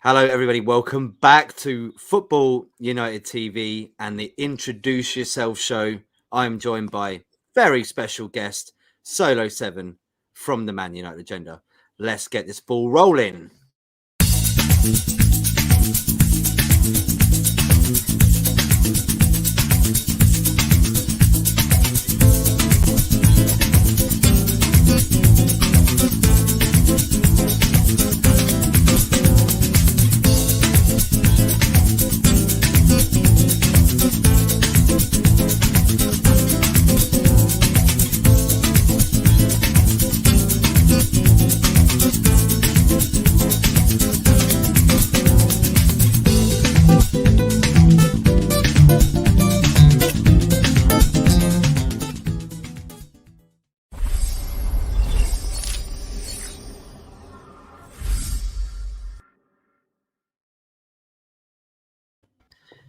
Hello, everybody. Welcome back to Football United TV and the Introduce Yourself show. I'm joined by very special guest, Solo 7 from the Man United Agenda. Let's get this ball rolling.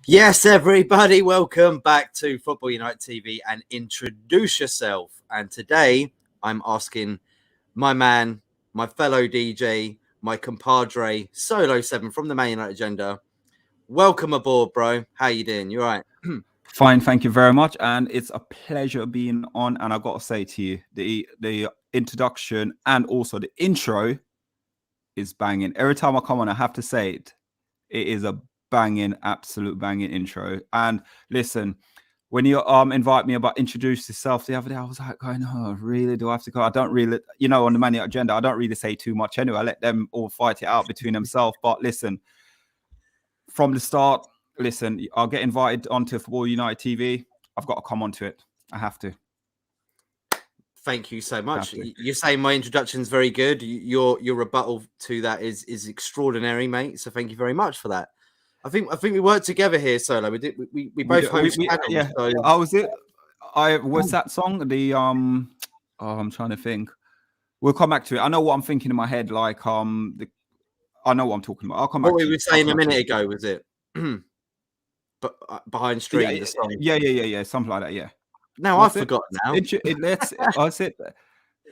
Yes, everybody, welcome back to Football United TV and Introduce Yourself. And today I'm asking my man, my fellow DJ, my compadre, Solo 7 from the Man United Agenda. Welcome aboard, bro. How you doing? You all right? Fine, thank you very much. And it's a pleasure being on. And I've got to say to you, the introduction and also the intro is banging. Every time I come on, I have to say it. It is a banging, absolute banging intro. And listen, when you invite me about introduce yourself the other day, I was like, oh, really? Do I have to go? I don't really, on the Man United Agenda, I don't really say too much anyway. I let them all fight it out between themselves. But listen, from the start, I'll get invited onto Football United TV. I've got to come onto it. I have to. Thank you so much. You're saying my introduction is very good. Your rebuttal to that is extraordinary, mate. So thank you very much for that. I think we worked together here, Solo. We both host channels. Yeah. So... Oh, was it? What's that song? The I'm trying to think. We'll come back to it. I know what I'm thinking in my head. Like I know what I'm talking about. I'll come back. What we were saying a minute ago, was it? But behind stream, the song. Yeah. Something like that. Yeah. Now I've forgotten now.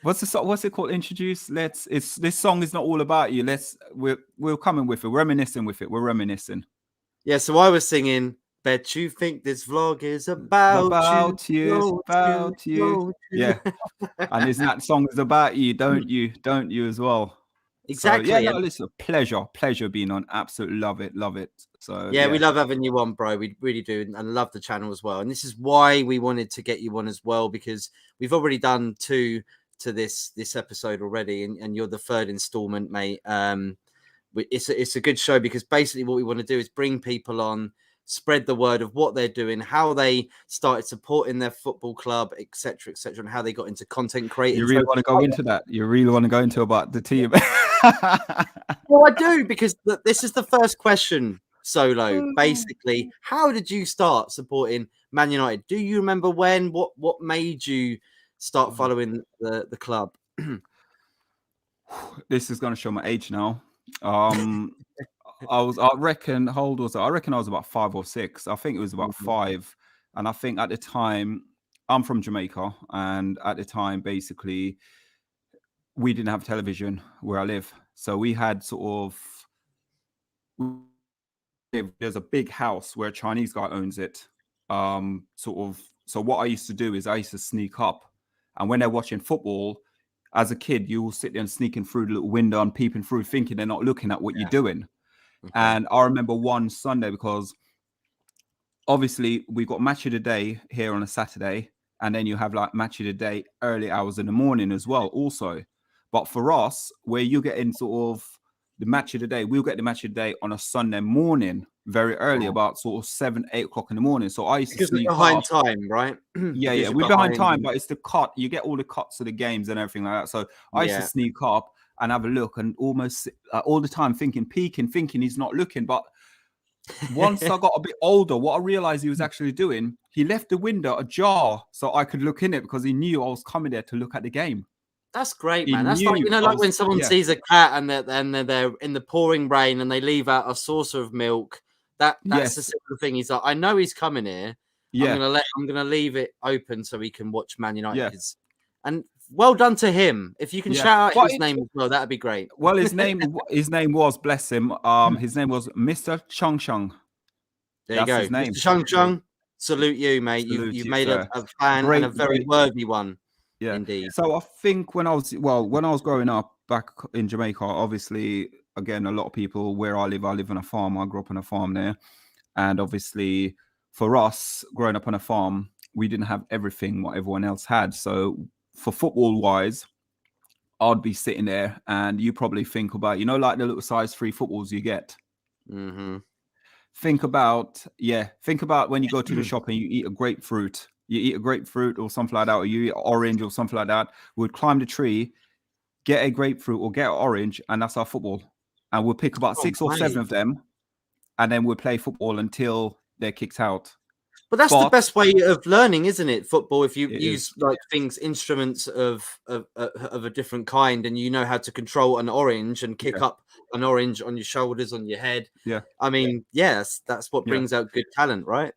What's it called? Introduce. This song is not all about you. We're coming with it. We're reminiscing with it. We're reminiscing. Yeah. So I was singing. Bet you think this vlog is about you. Yeah. And isn't that song is about you? Don't you as well? Exactly. So, yeah, no, listen, pleasure being on. Absolutely love it. So yeah, we love having you on, bro. We really do, and love the channel as well. And this is why we wanted to get you on as well, because we've already done two to this episode already, and you're the third installment, mate. It's a good show because basically what we want to do is bring people on, spread the word of what they're doing, how they started supporting their football club, etc., and how they got into content creating. You really want to go into that? You really want to go into about the team? Well, I do, because this is the first question, Solo. Basically, how did you start supporting Man United? Do you remember when? What made you start following the club? This is going to show my age now. I reckon how old was I? I reckon I was about 5 or 6. I think it was about 5. And I think at the time, I'm from Jamaica, and at the time, basically, we didn't have television where I live. So we had there's a big house where a Chinese guy owns it. So what I used to do is I used to sneak up, and when they're watching football, as a kid, you will sit there and sneaking through the little window and peeping through, thinking they're not looking at what you're doing. Okay. And I remember one Sunday, because obviously we got match of the day here on a Saturday, and then you have like match of the day early hours in the morning as well also. But for us, where you get in sort of the match of the day, we'll get the match of the day on a Sunday morning, very early, about sort of 7, 8 o'clock in the morning. So I used to sneak behind time, right? Yeah, we're behind time, but it's the cut. You get all the cuts of the games and everything like that. So I used to sneak up and have a look, and almost all the time peeking, thinking he's not looking. But once I got a bit older, what I realized he was actually doing, he left the window ajar so I could look in it, because he knew I was coming there to look at the game. That's great, man. That's like, like when someone sees a cat and they're in the pouring rain and they leave out a saucer of milk. That's the simple thing. He's like, I know he's coming here. Yeah. I'm gonna leave it open so he can watch Man United. Yeah. And well done to him. If you can Yeah, shout out but his name as well, that'd be great. well, his name was, bless him. His name was Mr. Chung Chung. There you That's go, his name. Mr. Chung Chung. Salute you, mate. Salute You've you, made a sir. fan and a Great, very great. worthy one. Yeah. Indeed. So I think when I was growing up back in Jamaica, obviously, again, a lot of people where I live on a farm. I grew up on a farm there. And obviously, for us, growing up on a farm, we didn't have everything what everyone else had. So for football wise, I'd be sitting there and you probably think about, like the little size 3 footballs you get. Mm-hmm. Think about when you go to the shop and you eat a grapefruit. You eat a grapefruit or something like that, or you eat orange or something like that. We'd climb the tree, get a grapefruit or get an orange, and that's our football. And we'll pick about 6 or 7 of them, and then we'll play football until they're kicked out. But that's the best way of learning, isn't it? Football, if you use is. like instruments of a different kind, and you know how to control an orange and kick up an orange on your shoulders, on your head. Yeah. I mean, yes, that's what brings out good talent, right?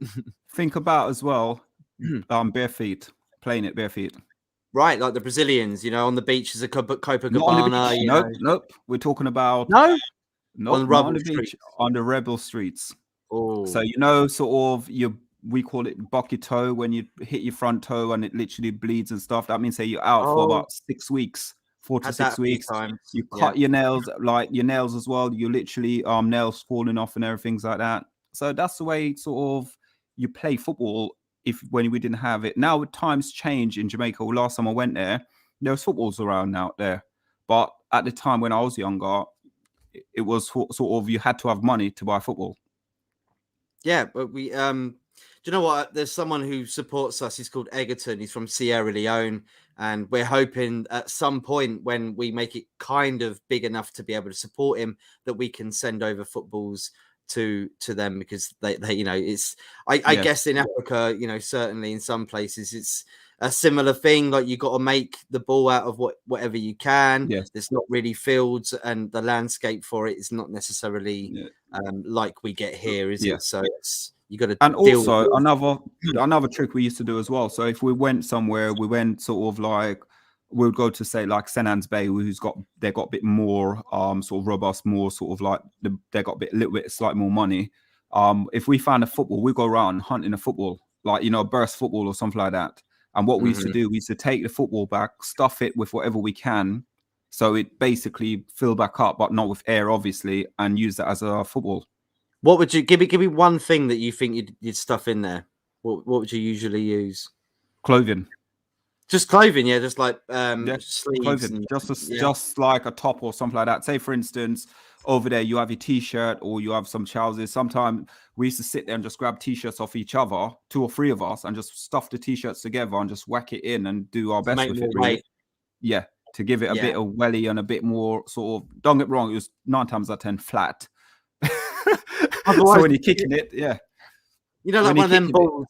Think about as well, bare feet, playing it bare feet. Right, like the Brazilians, on the beaches of Copacabana. Not on the beach. Nope. We're talking about not on the beach, on the rebel streets. Oh. So sort of we call it buck your toe when you hit your front toe and it literally bleeds and stuff. That means you're out for about 6 weeks, 4 to 6 weeks. You cut your nails, like your nails as well. You literally nails falling off and everything like that. So that's the way sort of you play football. When we didn't have it. Now times change in Jamaica. Last time I went there was footballs around out there, but at the time when I was younger, it was sort of you had to have money to buy football. Yeah, but we do you know what? There's someone who supports us. He's called Egerton. He's from Sierra Leone, and we're hoping at some point when we make it kind of big enough to be able to support him, that we can send over footballs to them, because they it's I guess in Africa, certainly in some places it's a similar thing. Like you got to make the ball out of whatever you can. Yes. There's not really fields, and the landscape for it is not necessarily like we get here, is it? So you got to. And also another trick we used to do as well. So if we went somewhere, we went sort of like we would go to say like St. Anne's Bay, they got a bit more sort of robust, more sort of like they got a little bit slightly more money. If we found a football, we go around hunting a football, like burst football or something like that. And what we used to do, we used to take the football back, stuff it with whatever we can, so it basically fill back up, but not with air, obviously, and use that as a football. What would you give me one thing that you think you'd stuff in there? What would you usually use? Clothing. Just clothing, yeah, just like sleeves, clothing, just like a top or something like that. Say, for instance, over there you have your t-shirt or you have some trousers. Sometimes we used to sit there and just grab t-shirts off each other, 2 or 3 of us, and just stuff the t-shirts together and just whack it in and do our best with it. Really. Yeah, to give it a bit of welly and a bit more sort of. Don't get me wrong, it was 9 times out of 10 flat. So when you're kicking it, like one of them balls.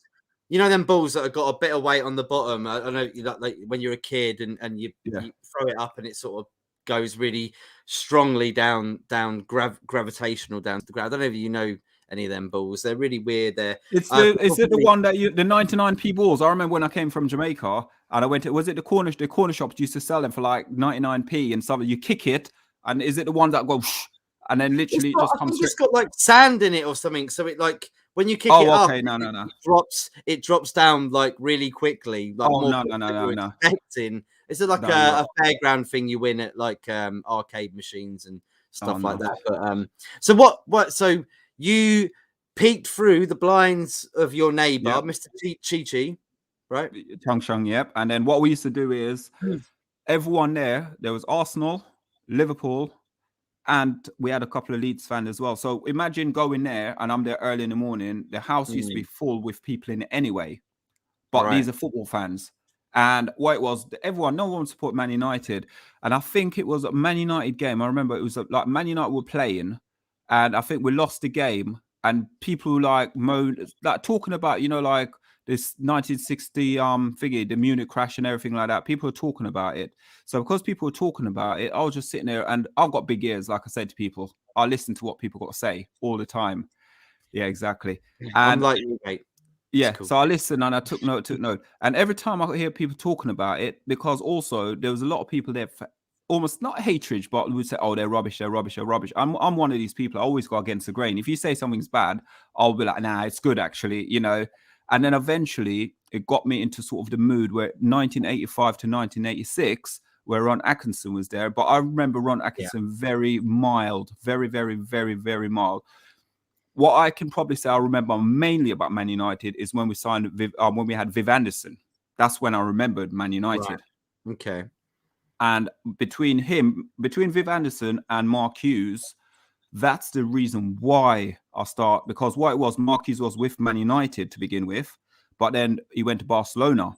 Them balls that have got a bit of weight on the bottom. I know, like when you're a kid and you throw it up and it sort of goes really strongly down gravitational down to the ground. I don't know if you know any of them balls. They're really weird. Is it the one that the 99p balls? I remember when I came from Jamaica and I went to, was it the corner shops used to sell them for like 99p and something. You kick it, and is it the one that goes and then literally just comes straight? It's got like sand in it or something, so it like. When you kick it up, no. It drops down like really quickly. Like no. Expecting. Is it like a fairground thing you win at like arcade machines and stuff like that? But so what? So you peeked through the blinds of your neighbor, Mr. Chi, right? Chung Chung, yep. And then what we used to do is everyone there was Arsenal, Liverpool. And we had a couple of Leeds fans as well. So imagine going there, and I'm there early in the morning. The house used to be full with people in it anyway. But these are football fans. And what it was, no one supported Man United. And I think it was a Man United game. I remember it was like Man United were playing. And I think we lost the game. And people like moaned, like talking about, like this 1960 thingy, the Munich crash and everything like that. People are talking about it. So because people were talking about it, I was just sitting there, and I've got big ears, like I said to people. I listen to what people got to say all the time. Yeah, exactly. And I'm like you, mate. Yeah, cool. so I listened and I took note. And every time I hear people talking about it, because also there was a lot of people there, almost not hatred, but would say, "Oh, they're rubbish, they're rubbish, they're rubbish." I'm one of these people. I always go against the grain. If you say something's bad, I'll be like, "Nah, it's good actually," you know. And then eventually, it got me into sort of the mood where 1985 to 1986, where Ron Atkinson was there. But I remember Ron Atkinson very mild, very, very, very, very mild. What I can probably say I remember mainly about Man United is when we signed when we had Viv Anderson. That's when I remembered Man United. Right. Okay. And between Viv Anderson and Mark Hughes, that's the reason why I start, because what it was, Mark Hughes was with Man United to begin with, but then he went to Barcelona.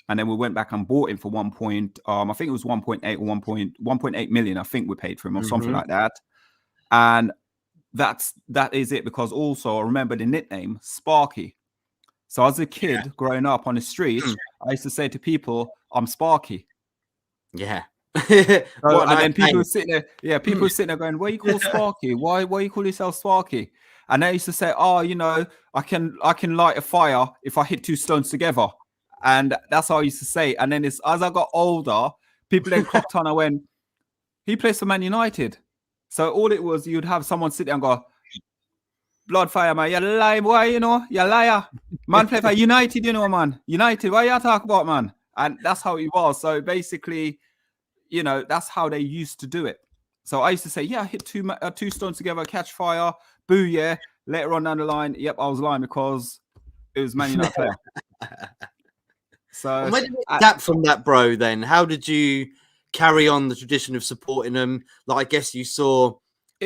And then we went back and bought him for I think it was 1.8 or 1.8 million, I think we paid for him or something like that. And that is it, because also I remember the nickname Sparky. So as a kid growing up on the street, I used to say to people, "I'm Sparky." Yeah. And then people were sitting there, people were sitting there going, "Why you call Sparky? Why you call yourself Sparky?" And they used to say, "Oh, you know, I can light a fire if I hit two stones together." And that's how I used to say. And then as I got older, people then clocked on. I went, "He plays for Man United." So all it was, you'd have someone sit there and go, "Bloodfire, man, you lie, boy, you know, you liar. Man play for United, you know, man. United, what you talk about, man?" And that's how he was. So basically, you know, that's how they used to do it. So I used to say, "Yeah, I hit two stones together, catch fire, boo, yeah." Later on down the line, yep, I was lying because it was Man United player. So and where did you adapt from that, bro? Then how did you carry on the tradition of supporting them? Like, I guess you saw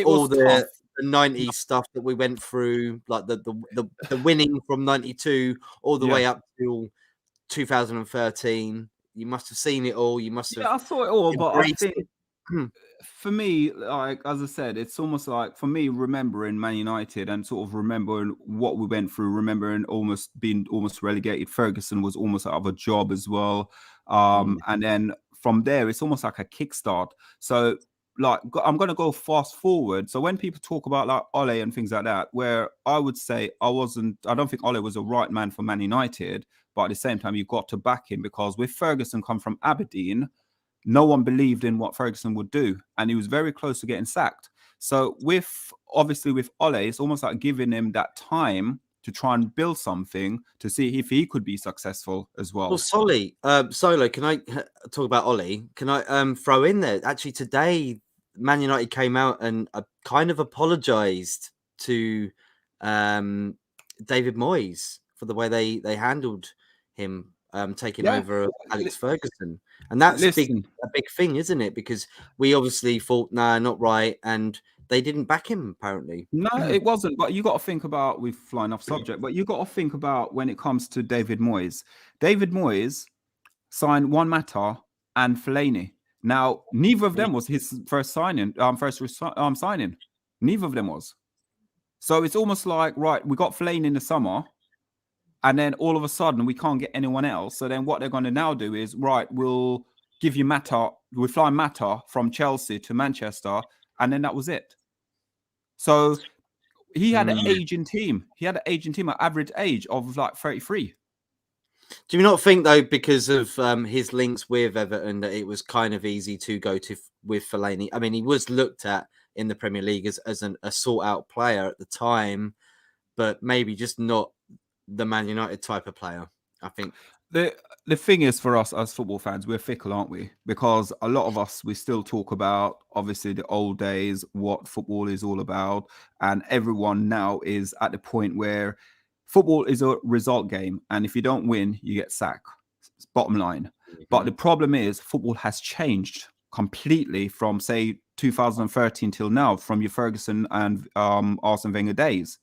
all the 90s stuff that we went through, like the winning from 92 all the way up till 2013. You must have seen it all. You must have. I saw it all, but I think it. for me, like as I said, it's almost like for me remembering Man United and sort of remembering what we went through, remembering almost being relegated. Ferguson was almost out of a job as well, and then from there, it's almost like a kickstart. So, like, I'm going to go fast forward. So when people talk about like Ole and things like that, where I would say I don't think Ole was a right man for Man United, but at the same time, you've got to back him, because with Ferguson come from Aberdeen, no one believed in what Ferguson would do, and he was very close to getting sacked. So with Ole, it's almost like giving him that time to try and build something to see if he could be successful as well. Well, Solo, can I talk about Ollie? Can I throw in there? Actually, today, Man United came out and kind of apologised to David Moyes for the way they handled him taking over Alex Ferguson. And that's a big thing, isn't it? Because we obviously thought, nah, not right. And they didn't back him, apparently. No, it wasn't. But you got to think about, we've flying off subject, but you got to think about when it comes to David Moyes. David Moyes signed Juan Mata and Fellaini. Now, neither of them was his first signing. Neither of them was. So it's almost like, right, we got Fellaini in the summer, and then all of a sudden we can't get anyone else. So then what they're going to now do is, right, we'll give you Mata. We'll fly Mata from Chelsea to Manchester, and then that was it. So he had an aging team. He had an aging team at average age of like 33. Do you not think, though, because of his links with Everton, that it was kind of easy to go with Fellaini? I mean, he was looked at in the Premier League as a sought-out player at the time, but maybe just not the Man United type of player, I think. The thing is, for us as football fans, we're fickle, aren't we? Because a lot of us, we still talk about, obviously, the old days, what football is all about. And everyone now is at the point where football is a result game. And if you don't win, you get sacked. It's bottom line. But the problem is, football has changed completely from, say, 2013 till now, from your Ferguson and Arsene Wenger days.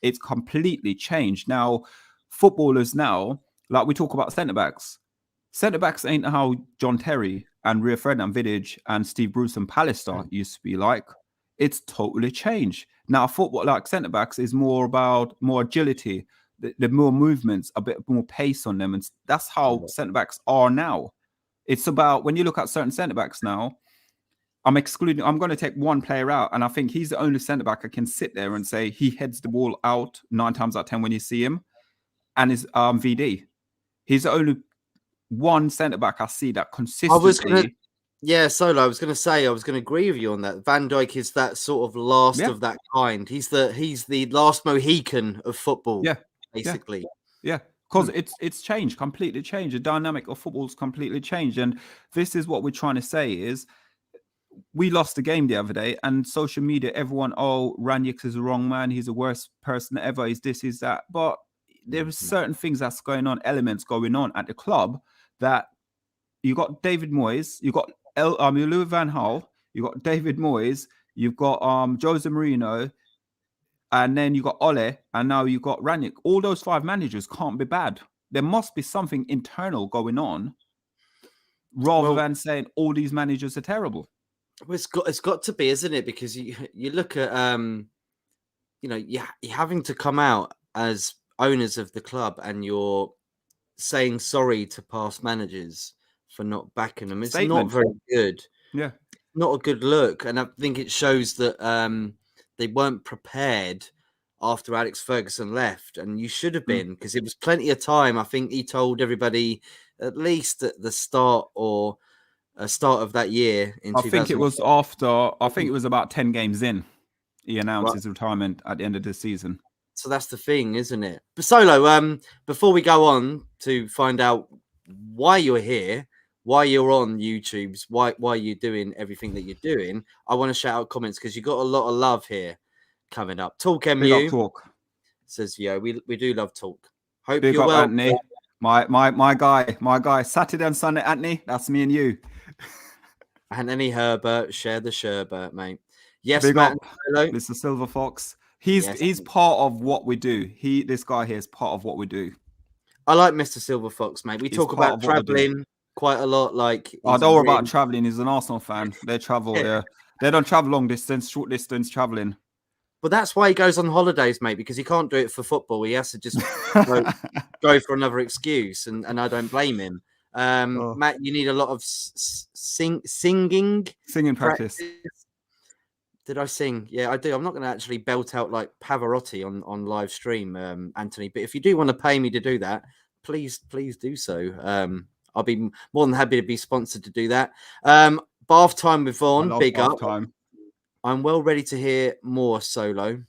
It's completely changed. Now, footballers now, like we talk about centre-backs. Centre-backs ain't how John Terry and Rio Ferdinand Vidic and Steve Bruce and Pallister used to be like. It's totally changed. Now, football, like centre-backs, is more about more agility, the more movements, a bit more pace on them. And that's how centre-backs are now. It's about, when you look at certain centre-backs now, I'm going to take one player out, and I think he's the only centre-back I can sit there and say he heads the ball out 9 times out of 10 when you see him. and his VD. He's the only one centre back I see that I was consistently. gonna, yeah, Solo. I was gonna say I was gonna agree with you on that. Van Dijk is that sort of last of that kind. He's the last Mohican of football. Yeah, basically. Yeah, because it's changed, completely changed. The dynamic of football's completely changed, and this is what we're trying to say is we lost the game the other day, and social media, everyone, oh, Ranić is the wrong man. He's the worst person ever. He's this, he's that. But there are certain things that's going on, elements going on at the club that you got David Moyes, you got Louis van Gaal, you got David Moyes, you've got Jose Mourinho, and then you got Ole, and now you got Ranić. All those 5 managers can't be bad. There must be something internal going on, rather than saying all these managers are terrible. Well, it's got to be, isn't it? Because you look at you're having to come out as owners of the club, and you're saying sorry to past managers for not backing them. It's not very good. Yeah, not a good look, and I think it shows that they weren't prepared after Alex Ferguson left, and you should have been, because it was plenty of time. I think he told everybody at least at the start of that year. I think it was after. I think it was about 10 games in. He announced his retirement at the end of the season. So that's the thing, isn't it? But Solo, before we go on to find out why you're here, why you're on YouTube's, why you're doing everything that you're doing, I want to shout out comments, because you got a lot of love here coming up. Talk MU Talk says, "Yo, we do love Talk. Hope big you're up, well, Anthony. My guy. Saturday and Sunday, Anthony. That's me and you. Anthony Herbert, share the sherbert, mate. Yes, big Matt. Up, Mr. Silver Fox. He's part of what we do. This guy here is part of what we do. I like Mr. Silver Fox, mate. We talk about traveling quite a lot. Like, I don't worry about traveling. He's an Arsenal fan. They travel. They don't travel long distance, short distance traveling. But that's why he goes on holidays, mate, because he can't do it for football. He has to just go for another excuse, and I don't blame him. Matt, you need a lot of singing practice. Did I sing? Yeah, I do. I'm not going to actually belt out like Pavarotti on live stream, Anthony. But if you do want to pay me to do that, please do so. I'll be more than happy to be sponsored to do that. Bath time with Vaughan, big up. Time. I'm well ready to hear more, Solo.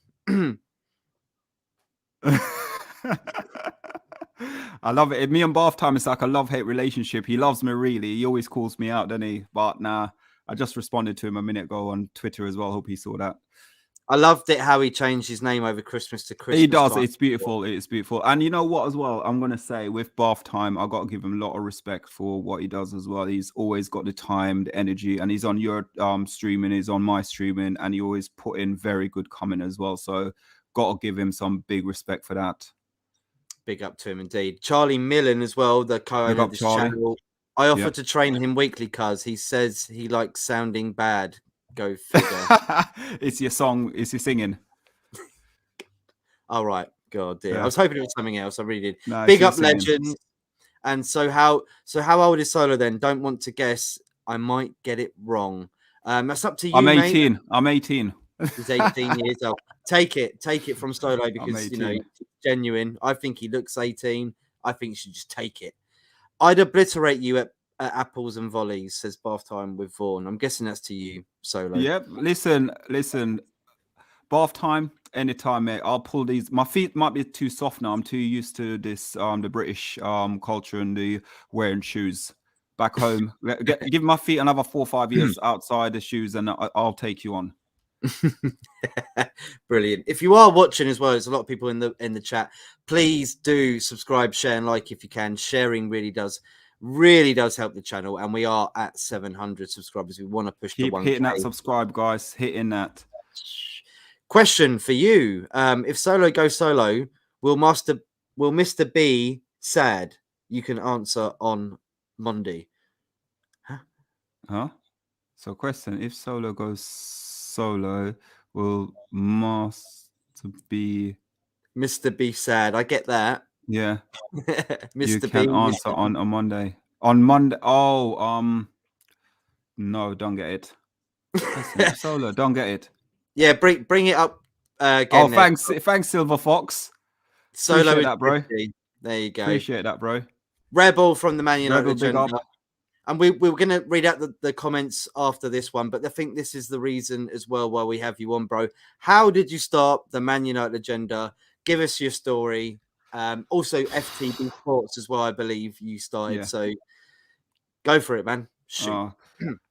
I love it. Me and Bath time is like a love-hate relationship. He loves me really. He always calls me out, doesn't he? But nah, I just responded to him a minute ago on Twitter as well. Hope he saw that. I loved it how he changed his name over Christmas to Christmas. He does. Time. It's beautiful. It's beautiful. And you know what as well? I'm going to say with Bath time, I've got to give him a lot of respect for what he does as well. He's always got the time, the energy, and he's on your streaming, he's on my streaming, and he always put in very good comment as well. So got to give him some big respect for that. Big up to him indeed. Charlie Millen as well, the co-owner of this channel. I offer to train him weekly because he says he likes sounding bad. Go figure. It's your song. It's your singing. All right. God dear. Yeah. I was hoping it was something else. I really did. No, big up legends. And so how old is Solo then? Don't want to guess. I might get it wrong. That's up to you. I'm 18. Mate. I'm 18. He's 18 years old. Take it from Solo because you know it's genuine. I think he looks 18. I think you should just take it. I'd obliterate you at apples and volleys, says Bath time with Vaughan. I'm guessing that's to you, Solo. Yep. Listen. Bath time, anytime, mate. I'll pull these. My feet might be too soft now. I'm too used to this, the British culture and the wearing shoes. Back home, give my feet another 4 or 5 years outside the shoes, and I'll take you on. Brilliant. If you are watching as well, there's a lot of people in the chat. Please do subscribe, share, and like if you can. Sharing really does help the channel, and we are at 700 subscribers. We want to push Keep the 1K. Hitting that subscribe, guys. Hitting that. Question for you: if Solo goes solo, will Mr. B sad? You can answer on Monday. Huh? So, question: if Solo goes solo, will Mr. B sad? I get that. Yeah. Mr. You can answer on Monday. On Monday. Oh, no, don't get it. Listen, Solo, don't get it. Yeah, bring it up again. Oh, thanks, Silver Fox. Solo that, bro. There you go. Appreciate that, bro. Rebel from the Man United Rebel, big agenda. up. And we were going to read out the comments after this one, but I think this is the reason as well why we have you on, bro. How did you start the Man United agenda? Give us your story. Also, FTB Sports as well, I believe you started. Yeah. So go for it, man. Shoot.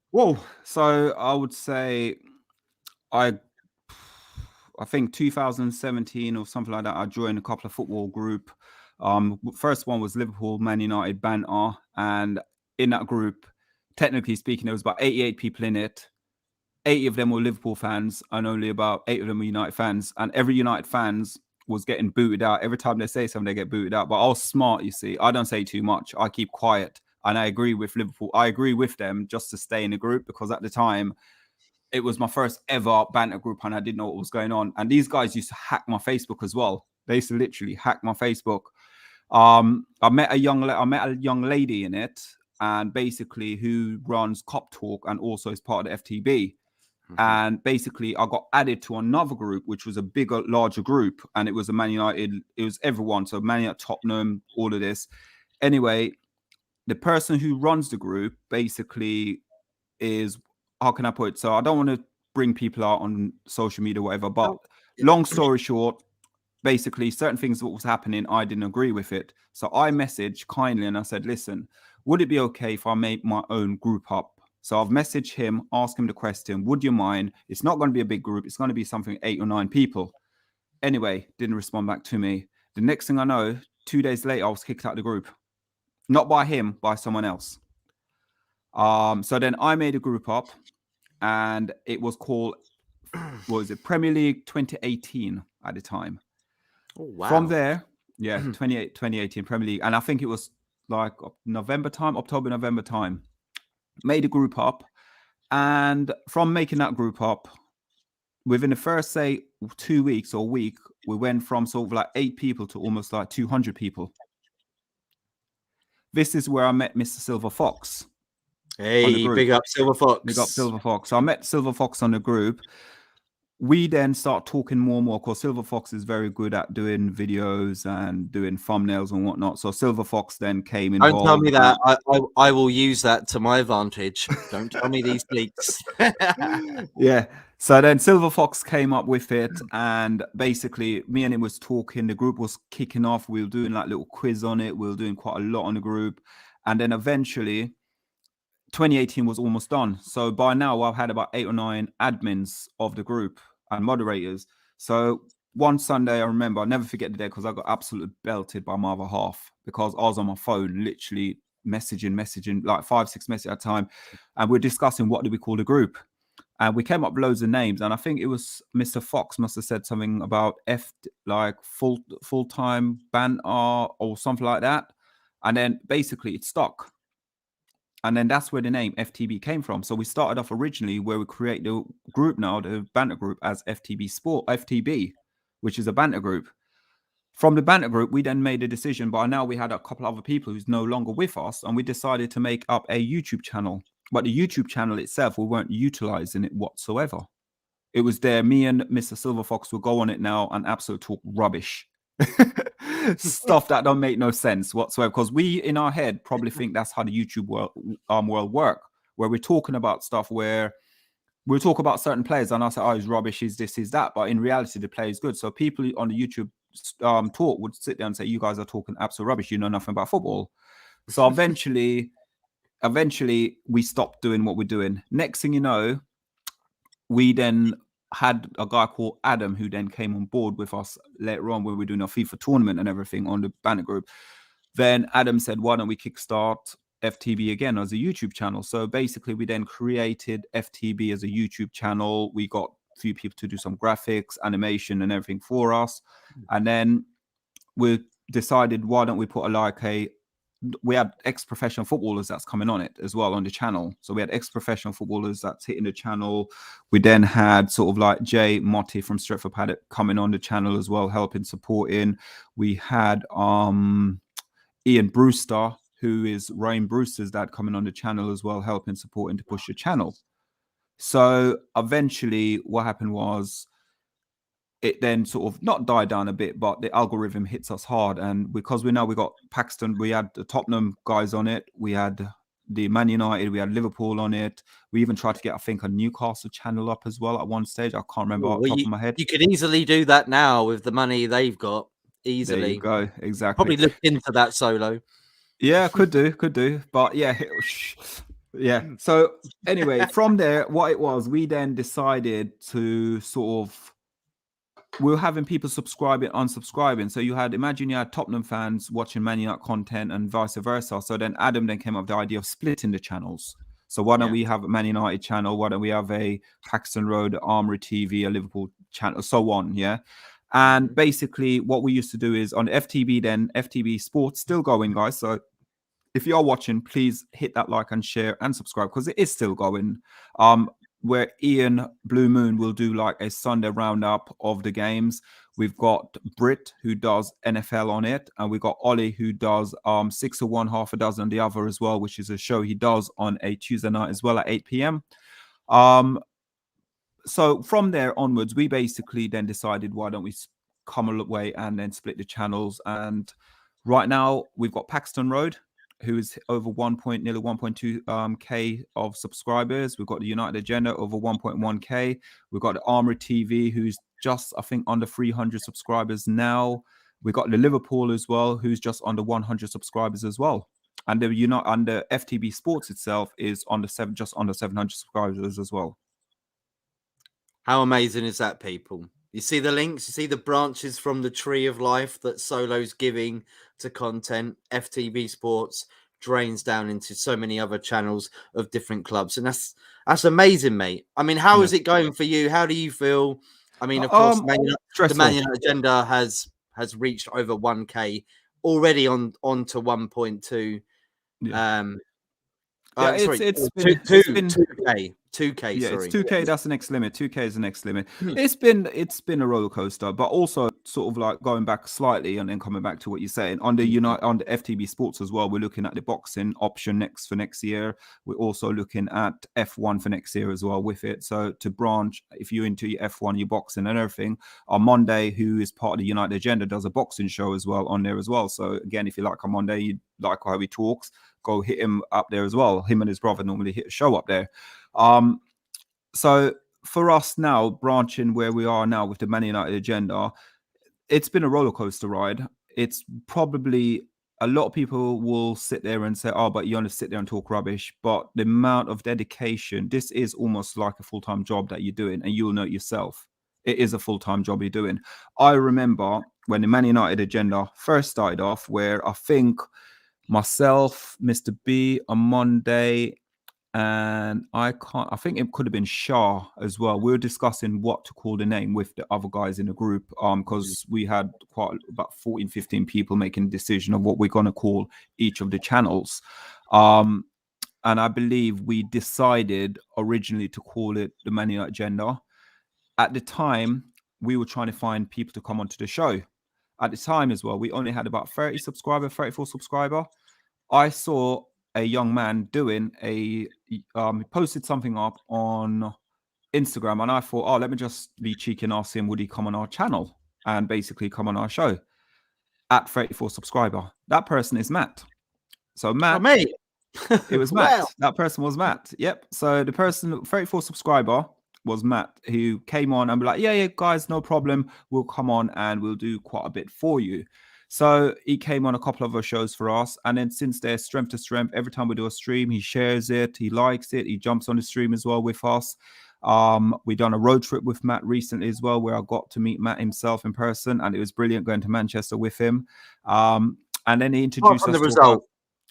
Whoa. So I would say I think 2017 or something like that, I joined a couple of football group. First one was Liverpool, Man United, banter. And in that group, technically speaking, there was about 88 people in it. 80 of them were Liverpool fans and only about 8 of them were United fans. And every United fans was getting booted out. Every time they say something, they get booted out. But I was smart, you see. I don't say too much. I keep quiet. And I agree with Liverpool. I agree with them just to stay in the group because at the time, it was my first ever banter group and I didn't know what was going on. And these guys used to hack my Facebook as well. They used to literally hack my Facebook. I met a young lady in it, and basically who runs Cop Talk and also is part of the FTB. And basically, I got added to another group, which was a bigger, larger group, and it was a Man United. It was everyone, so Man United, Tottenham, all of this. Anyway, the person who runs the group basically is, how can I put it? So I don't want to bring people out on social media, or whatever. But long story short, basically certain things that was happening, I didn't agree with it. So I messaged kindly and I said, listen, would it be okay if I make my own group up? So I've messaged him, asked him the question, would you mind? It's not going to be a big group. It's going to be something 8 or 9 people. Anyway, didn't respond back to me. The next thing I know, 2 days later, I was kicked out of the group. Not by him, by someone else. So then I made a group up and it was called, what was it? Premier League 2018 at the time. Oh, wow. From there, 2018 Premier League. And I think it was like October, November time. Made a group up. And from making that group up, within the first, say, 2 weeks or a week, we went from sort of like 8 people to almost like 200 people. This is where I met Mr. Silver Fox. Hey, big up Silver Fox. Big up Silver Fox. So I met Silver Fox on the group. We then start talking more and more. Of course, Silver Fox is very good at doing videos and doing thumbnails and whatnot. So Silver Fox then came involved. Don't tell me that. I will use that to my advantage. Don't tell me these leaks. Yeah. So then Silver Fox came up with it. And basically, me and him was talking. The group was kicking off. We were doing like little quiz on it. We were doing quite a lot on the group. And then eventually, 2018 was almost done. So by now, I've had about 8 or 9 admins of the group and moderators. So one Sunday, I remember, I'll never forget the day because I got absolutely belted by my other half because I was on my phone, literally messaging, like 5, 6 messages at a time. And we're discussing what do we call the group. And we came up with loads of names. And I think it was Mr. Fox must have said something about full-time banter or something like that. And then basically it stuck. And then that's where the name FTB came from. So we started off originally where we create the group now, the banter group, as FTB, which is a banter group. From the banter group, we then made a decision. By now we had a couple other people who's no longer with us, and we decided to make up a YouTube channel. But the YouTube channel itself, we weren't utilizing it whatsoever. It was there. Me and Mr. Silver Fox will go on it now and absolutely talk rubbish. Stuff that don't make no sense whatsoever, because we in our head probably think that's how the YouTube world work, where we're talking about stuff where we'll talk about certain players and I say, oh, he's rubbish, he's this, he's that, but in reality the player is good. So people on the YouTube talk would sit there and say, you guys are talking absolute rubbish, you know nothing about football. So eventually we stopped doing what we're doing. Next thing you know, we then had a guy called Adam who then came on board with us later on when we were doing our FIFA tournament and everything on the banner group. Then Adam said, why don't we kickstart FTB again as a YouTube channel? So basically we then created FTB as a YouTube channel. We got a few people to do some graphics, animation and everything for us. And then we decided, why don't we put we had ex-professional footballers that's coming on it as well on the channel. So we had ex-professional footballers that's hitting the channel. We then had sort of like Jay Motti from Stretford Paddock coming on the channel as well, helping, supporting. We had Ian Brewster, who is Ryan Brewster's dad, coming on the channel as well, helping, supporting to push the channel. So eventually what happened was it then sort of not died down a bit, but the algorithm hits us hard. And because we got Paxton, we had the Tottenham guys on it, we had the Man United, we had Liverpool on it. We even tried to get, I think, a Newcastle channel up as well at one stage. I can't remember off the top of my head. You could easily do that now with the money they've got. Easily. There you go. Exactly. Probably look into that, Solo. Yeah, could do. But yeah, yeah. So anyway, from there, what it was, we then decided to sort of, we were having people subscribing, unsubscribing. So imagine you had Tottenham fans watching Man United content and vice versa. So then Adam then came up with the idea of splitting the channels. So why don't we have a Man United channel? Why don't we have a Paxton Road, Armory TV, a Liverpool channel, so on, yeah? And basically what we used to do is on FTB then, FTB Sports still going, guys. So if you're watching, please hit that like and share and subscribe because it is still going. Where Ian Blue Moon will do like a Sunday roundup of the games. We've got Britt who does NFL on it, and we've got Ollie who does 6 of one, half a dozen on the other as well, which is a show he does on a Tuesday night as well at 8 p.m. So from there onwards, we basically then decided, why don't we come away and then split the channels? And right now we've got Paxton Road, who is over nearly 1.2 K of subscribers. We've got the United Agenda over 1.1 K. We've got the Armory TV, who's just, I think, under 300 subscribers now. We've got the Liverpool as well, who's just under 100 subscribers as well. And the FTB Sports itself is just under 700 subscribers as well. How amazing is that, people? You see the links, you see the branches from the tree of life that Solo's giving to content. FTB Sports drains down into so many other channels of different clubs. And that's amazing, mate. I mean, how is it going for you? How do you feel? I mean, of course, the Man United Agenda has reached over 1K, already on to 1.2. Yeah. It's been 2K. 2K, yeah, sorry. It's 2K. That's the next limit. 2K is the next limit. It's been a roller coaster, but also sort of like going back slightly and then coming back to what you're saying on the FTB Sports as well. We're looking at the boxing option for next year. We're also looking at F1 for next year as well with it. So to branch, if you're into your F1, your boxing and everything, on Monday, who is part of the United Agenda, does a boxing show as well on there as well. So again, if you like on Monday, you like how he talks, go hit him up there as well. Him and his brother normally hit a show up there. So for us now, branching where we are now with the Man United Agenda, it's been a roller coaster ride. It's probably, a lot of people will sit there and say, oh, but you only sit there and talk rubbish. But the amount of dedication, this is almost like a full-time job that you're doing, and you'll know it yourself. It is a full-time job you're doing. I remember when the Man United Agenda first started off, where I think myself, Mr. B, on Monday, and I think it could have been Shah as well. We were discussing what to call the name with the other guys in the group, because we had about 14, 15 people making a decision of what we're going to call each of the channels. And I believe we decided originally to call it the Man United Agenda. At the time, we were trying to find people to come onto the show. At the time as well, we only had about 34 subscriber. I saw a young man doing he posted something up on Instagram, and I thought, oh, let me just be cheeky and ask him, would he come on our channel and basically come on our show? At 34 subscriber, that person is Matt. So Matt, mate. It was Matt. Wow. That person was Matt. Yep. So the person, 34 subscriber, was Matt, who came on and be like, yeah, guys, no problem. We'll come on and we'll do quite a bit for you. So he came on a couple of our shows for us. And then since there's strength to strength, every time we do a stream, he shares it, he likes it, he jumps on the stream as well with us. We done a road trip with Matt recently as well, where I got to meet Matt himself in person, and it was brilliant going to Manchester with him. And then he introduced us to the result.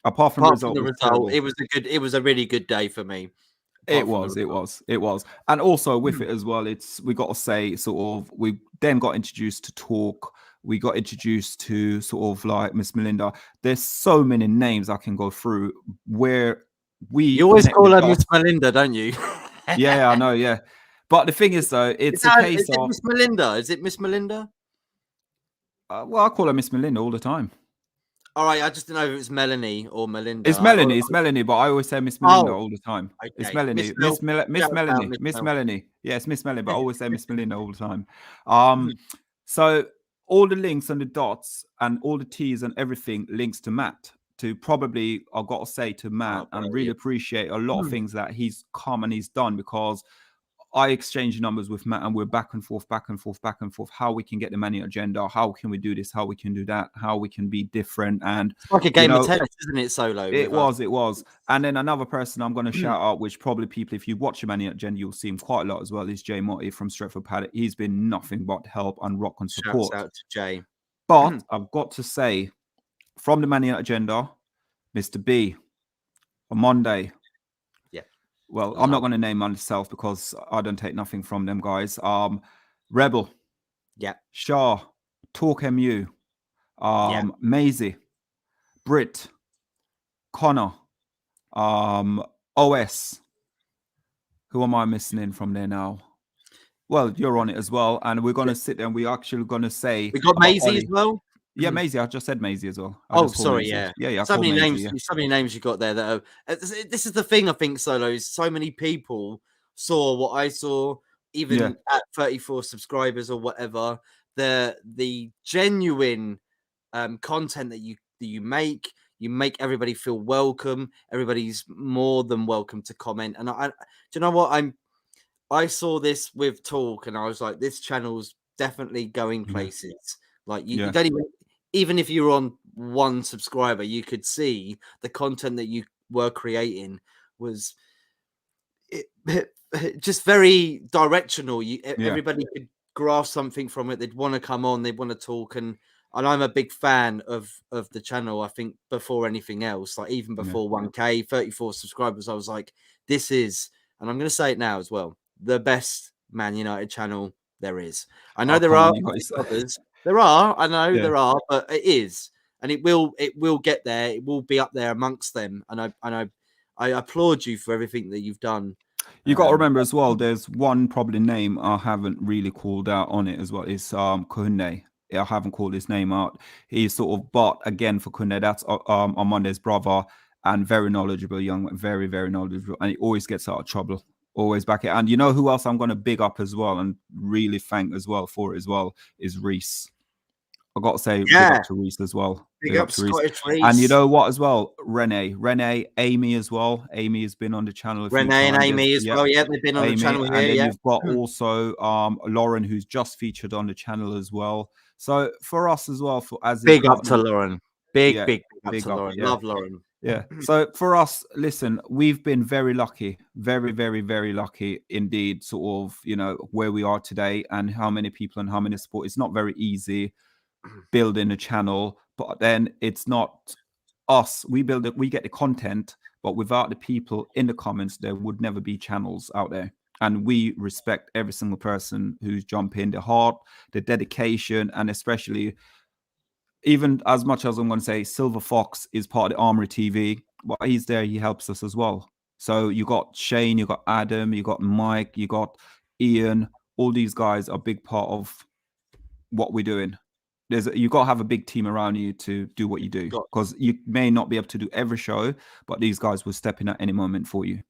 Apart from the result, it was a really good day for me. It was. And also with it as well, we got to say, sort of, we then got introduced to talk. We got introduced to sort of like Miss Melinda. There's so many names I can go through where you always call her Miss Melinda, don't you? Yeah, I know. Yeah. But the thing is, though, it's a case of Miss Melinda. Is it Miss Melinda? Well, I call her Miss Melinda all the time. All right, I just didn't know if it was Melanie or Melinda. It's Melanie. It's Melanie, but I always say Miss Melinda all the time. It's Okay. Melanie. Mel. Miss Shout out, Melanie. Miss Mel. Melanie. Yes, Miss Melanie, but I always say Miss Melinda all the time. So all the links and the dots and all the T's and everything links to Matt. To probably, I've got to say to Matt, and really appreciate a lot of things that he's come and he's done, because I exchange numbers with Matt and we're back and forth, how we can get the money agenda, how can we do this, how we can do that, how we can be different. And it's like a game of tennis, isn't it, Solo? It was. And then another person I'm going to shout out, which probably people, if you watch the money agenda, you'll see him quite a lot as well, is Jay Motti from Stretford Paddock. He's been nothing but help and rock and support. Shouts out to Jay. But I've got to say, from the money agenda, Mr. B, on Monday. Well, I'm not going to name myself because I don't take nothing from them guys. Rebel. Yeah. Shah. Talk MU. Maisie. Brit. Connor. OS. Who am I missing in from there now? Well, you're on it as well. And we're going to sit there and we're actually going to say... We got Maisie as well? Yeah, Maisie. I just said Maisie as well. Sorry, Maisie. Yeah. So many names you got there that are, this is the thing, I think, Solo, is so many people saw what I saw, even at 34 subscribers or whatever. The genuine content that you make everybody feel welcome. Everybody's more than welcome to comment. And do you know what? I saw this with Talk and I was like, this channel's definitely going places. Like you don't even if you're on one subscriber, you could see the content that you were creating was just very directional. Everybody could grasp something from it. They'd want to come on, they'd want to talk, and I'm a big fan of the channel. I think before anything else, like even before 1K, 34 subscribers, I was like, this is, and I'm going to say it now as well, the best Man United channel there is. I know there are others. There are, I know there are, but it is, and it will get there. It will be up there amongst them, and I applaud you for everything that you've done. You got to remember as well. There's one probably name I haven't really called out on it as well. It's Kohune. I haven't called his name out. He's sort of, but again for Kohune, that's Amande's brother, and very knowledgeable young, very very knowledgeable, and he always gets out of trouble. Always back it. And you know who else I'm going to big up as well and really thank as well for it as well is Reese. I've got to say, big up to Reese as well. Big up to Reese. And you know what as well? Renee, Amy as well. Amy has been on the channel. Renee and Amy as well. Yeah, they've been on the channel here. And then you've got also Lauren, who's just featured on the channel as well. So for us as well, big up to Lauren. Big up to Lauren. Yeah. Love Lauren. Yeah. So for us, listen, we've been very lucky, very, very, very lucky indeed, sort of, where we are today and how many people and how many support. It's not very easy building a channel, but then it's not us. We build it, we get the content, but without the people in the comments, there would never be channels out there. And we respect every single person who's jumped in, the heart, the dedication, and especially, even as much as I'm going to say Silver Fox is part of the Armory TV, but he's there, he helps us as well. So you got Shane, you got Adam, you got Mike, you got Ian. All these guys are a big part of what we're doing. You got to have a big team around you to do what you do, because you may not be able to do every show, but these guys will step in at any moment for you.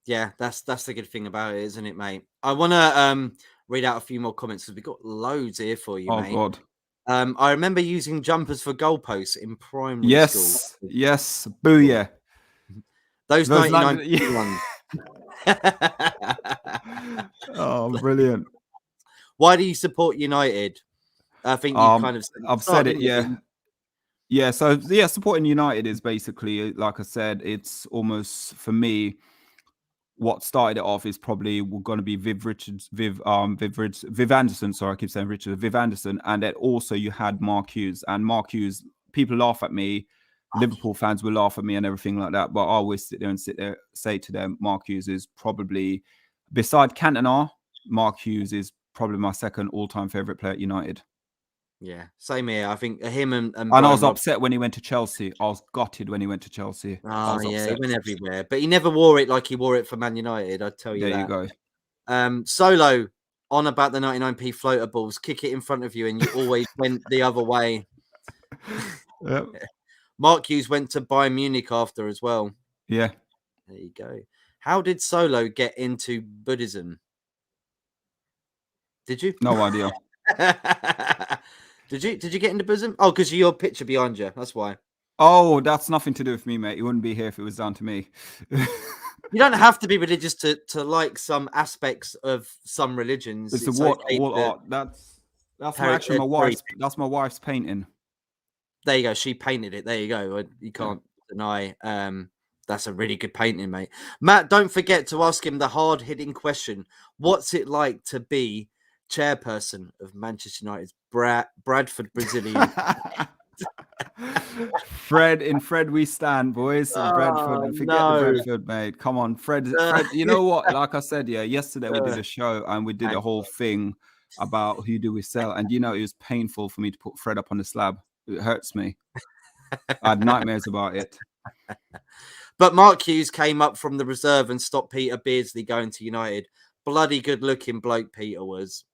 Yeah, that's the good thing about it, isn't it, mate? I want to read out a few more comments because we've got loads here for you, mate. God. I remember using jumpers for goalposts in primary school. Yes, booyah. Those 99 ones. Oh, brilliant. Why do you support United? I think you kind of said I've said it, yeah. So supporting United is basically, like I said, it's almost, for me, what started it off is probably going to be Viv Anderson. Sorry, I keep saying Richard. Viv Anderson, and then also you had Mark Hughes. And Mark Hughes, people laugh at me. Liverpool fans will laugh at me and everything like that. But I always sit there and say to them, Mark Hughes is probably, beside Cantona, Mark Hughes is probably my second all-time favorite player at United. Yeah, same here. I think him and I was upset when he went to Chelsea. I was gutted when he went to Chelsea. Oh, yeah, he went everywhere. But he never wore it like he wore it for Man United, I'd tell you that. There you go. Solo, on about the 99p floater balls, kick it in front of you and you always went the other way. Yep. Mark Hughes went to Bayern Munich after as well. Yeah. There you go. How did Solo get into Buddhism? Did you? No idea. Did you get into Buddhism? Oh, because your picture behind you. That's why. Oh, that's nothing to do with me, mate. You wouldn't be here if it was down to me. You don't have to be religious to like some aspects of some religions. It's It's what okay all to art. That's actually that's my wife's painting. There you go. She painted it. There you go. You can't deny. That's a really good painting, mate. Matt, don't forget to ask him the hard-hitting question. What's it like to be chairperson of Manchester United's Bradford Brazilian? Fred we stand, boys. Bradford, forget the Bradford, mate. Come on, Fred. You know what? Like I said, yesterday we did a show and we did a whole thing about who do we sell, and it was painful for me to put Fred up on the slab. It hurts me. I had nightmares about it. But Mark Hughes came up from the reserve and stopped Peter Beardsley going to United. Bloody good-looking bloke Peter was.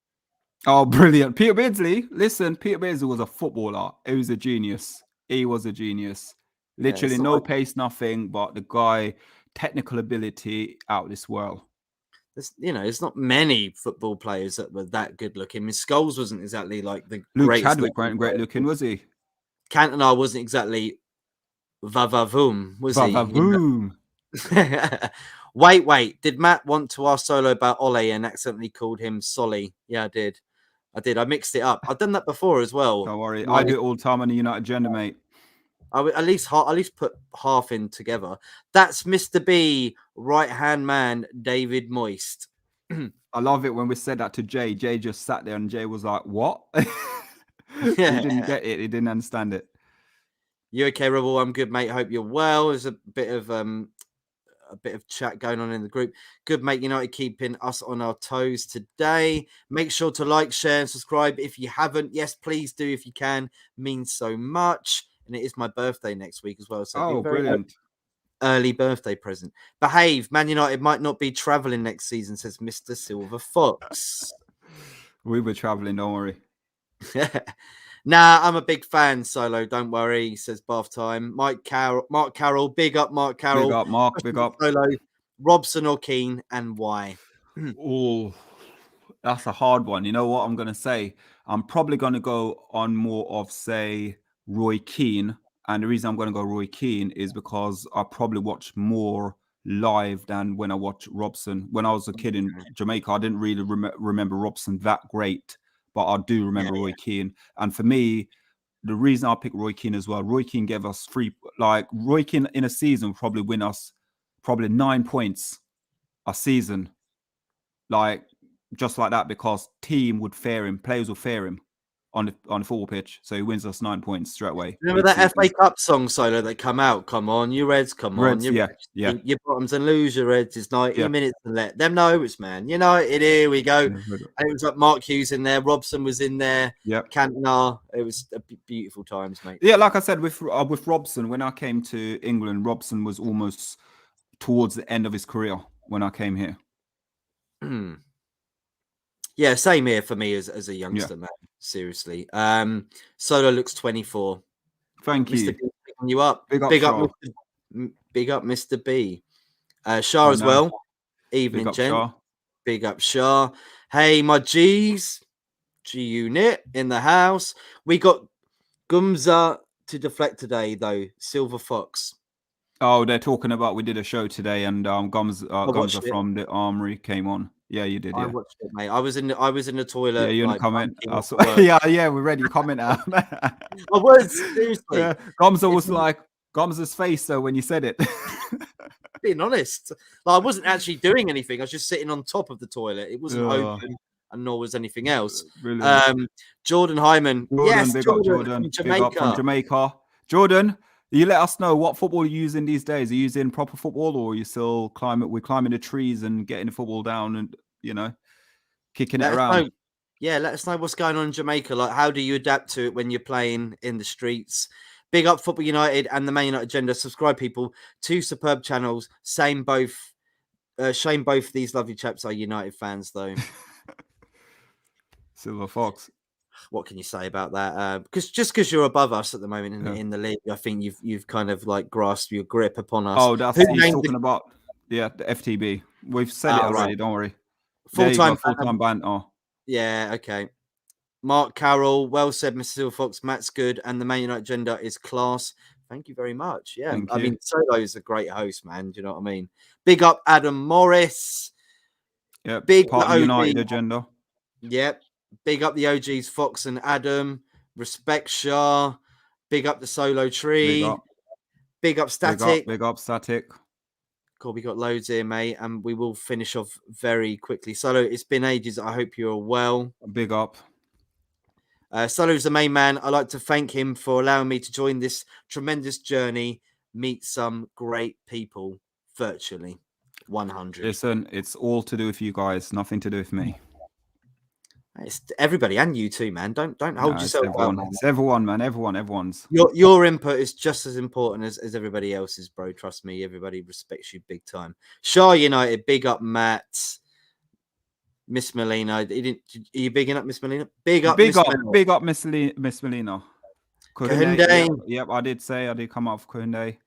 Oh, brilliant. Peter Beardsley. Listen, Peter Beardsley was a footballer. He was a genius. He was a genius. Literally no pace, nothing, but the guy, technical ability out of this world. There's not many football players that were that good looking. I mean, Scholes wasn't exactly like the Luke greatest. Chadwick weren't great looking, was he? Cantona wasn't exactly va-va-voom, was he? Va-va-voom. Wait. Did Matt want to ask Solo about Ole and accidentally called him Solly? Yeah, I did. I mixed it up. I've done that before as well. Don't worry. I do it all the time on the United agenda, mate. I would at least put half in together. That's Mr. B, right-hand man, David Moyes. I love it when we said that to Jay. Jay just sat there and Jay was like, what? He didn't get it. He didn't understand it. You okay, Rebel? I'm good, mate. Hope you're well. There's a bit of chat going on in the group. Good, mate. United keeping us on our toes today. Make sure to like, share, and subscribe if you haven't. Yes, please do if you can. Means so much. And it is my birthday next week as well. So brilliant. Early birthday present. Behave. Man United might not be travelling next season, says Mr. Silver Fox. We were travelling, don't worry. Nah, I'm a big fan, Solo. Don't worry, says Bath Time. Mark Carroll. Big up, Mark Carroll. Big up, Mark. Big up. Solo. Robson or Keane, and why? Oh, that's a hard one. You know what I'm going to say? I'm probably going to go on more of, say, Roy Keane. And the reason I'm going to go Roy Keane is because I probably watch more live than when I watch Robson. When I was a kid in Jamaica, I didn't really remember Robson that great, but I do remember Roy Keane. And for me, the reason I picked Roy Keane as well, Roy Keane gave us Roy Keane in a season would probably win us 9 points a season. Just like that, because team would fear him, players would fear him on the football pitch. So he wins us 9 points straight away. Remember that FA Cup song, Solo, that come out? Come on, you Reds, come on. Yeah. Your bottoms and lose your Reds. It's 90 minutes to let them know it's man. United, here we go. And it was like Mark Hughes in there. Robson was in there. Yeah. Cantona. It was beautiful times, mate. Yeah, like I said, with Robson, when I came to England, Robson was almost towards the end of his career when I came here. Yeah, same here for me as a youngster, man. Seriously. Solo looks 24. Thank you. Mr. B, picking you up. Big up, Mr. B. Shah as well. Evening, gent. Big up, Shah. Hey, my G's. G Unit in the house. We got Gumza to deflect today, though. Silver Fox. Oh, they're talking about we did a show today, and Gumza from the Armory came on. Yeah, you did. I watched it, mate. I was in the toilet. Yeah, you in the comment. Yeah, we're ready. Comment out. I was seriously. Yeah. Gumza was like Gumza's face though when you said it. Being honest, I wasn't actually doing anything. I was just sitting on top of the toilet. It wasn't open, and nor was anything else. Jordan Hyman. Yes, big up Jordan. From Jamaica. Big up from Jamaica. Jordan, you let us know what football you're using these days. Are you using proper football, or are you still climbing the trees and getting the football down and kicking it around? Let us know what's going on in Jamaica. Like, how do you adapt to it when you're playing in the streets? Big up Football United and the Man United Agenda. Subscribe, people. 2 superb channels. Shame both these lovely chaps are United fans, though. Silver Fox. what can you say about that? Because because you're above us at the moment in the league, I think you've kind of like grasped your grip upon us. Oh, he's talking about the FTB. We've said it already. Right. Don't worry. Full time banter. Yeah. Okay. Mark Carroll, well said, Mr. Silver Fox. Matt's good, and the Man United agenda is class. Thank you very much. Yeah, Thank I you. mean, Solo is a great host, man. Do you know what I mean? Big up Adam Morris. Yeah, big part of the United agenda. Yep. Big up the OGs, Fox and Adam. Respect Shah. Big up the Solo Tree. Big up Static. Big up Static. Cool, we got loads here, mate, and we will finish off very quickly. Solo, it's been ages. I hope you're well. Big up. Solo's the main man. I'd like to thank him for allowing me to join this tremendous journey, meet some great people virtually. 100. Listen, it's all to do with you guys, nothing to do with me. It's everybody and you too, man. Don't hold yourself everyone. out. It's everyone, man. Everyone's. Your input is just as important as everybody else's, bro. Trust me. Everybody respects you big time. Shaw United, big up Matt. Miss Melina. Are you bigging up Miss Melina? Big up Miss Melina. Kohunde. Yep, I did come up with Kohunde.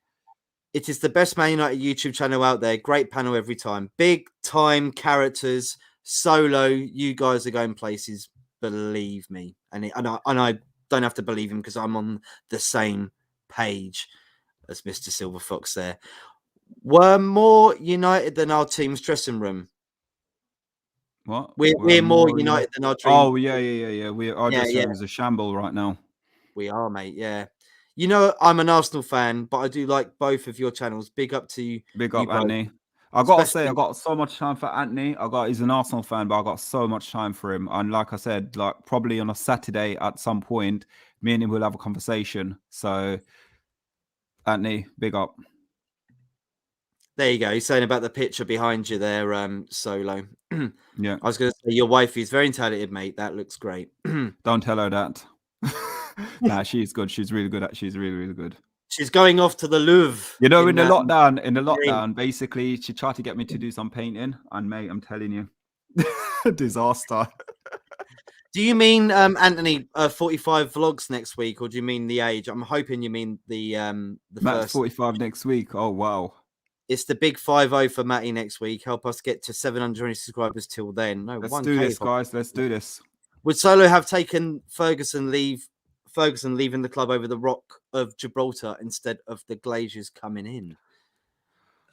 It is the best Man United YouTube channel out there. Great panel every time. Big time characters. Solo, you guys are going places. Believe me, and I don't have to believe him because I'm on the same page as Mr. Silver Fox. There we're more united than our team's dressing room. What? We're more united than our team. Oh yeah. Our dressing room is a shamble right now. We are, mate. Yeah. You know, I'm an Arsenal fan, but I do like both of your channels. Big up to you. Big up, Anthony. I got to say, I got so much time for Anthony. He's an Arsenal fan, but I got so much time for him. And like I said, like probably on a Saturday at some point, me and him will have a conversation. So, Anthony, big up. There you go. He's saying about the picture behind you there, Solo. Yeah. I was going to say, your wife is very talented, mate. That looks great. Don't tell her that. Nah, she's good. She's really good. She's really, really good. She's going off to the Louvre. You know, in the lockdown, basically, she tried to get me to do some painting, and mate, I'm telling you, disaster. Do you mean Anthony 45 vlogs next week, or do you mean the age? I'm hoping you mean the Matt's 45 next week. Oh wow! It's the big 50 for Matty next week. Help us get to 720 subscribers till then. No, let's do this, guys. Let's do this. Would Solo have taken Ferguson leaving the club over the Rock of Gibraltar instead of the Glazers coming in?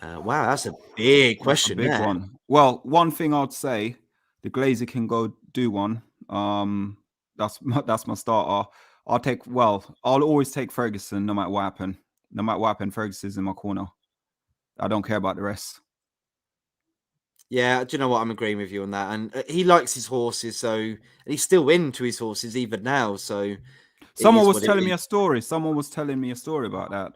Wow, that's a big question. Big one. Well, one thing I'd say, the Glazer can go do one. That's my starter. I'll always take Ferguson no matter what happens. No matter what happens, Ferguson's in my corner. I don't care about the rest. Yeah, do you know what? I'm agreeing with you on that. And he likes his horses, and he's still into his horses even now. So someone was telling me a story. Someone was telling me a story about that.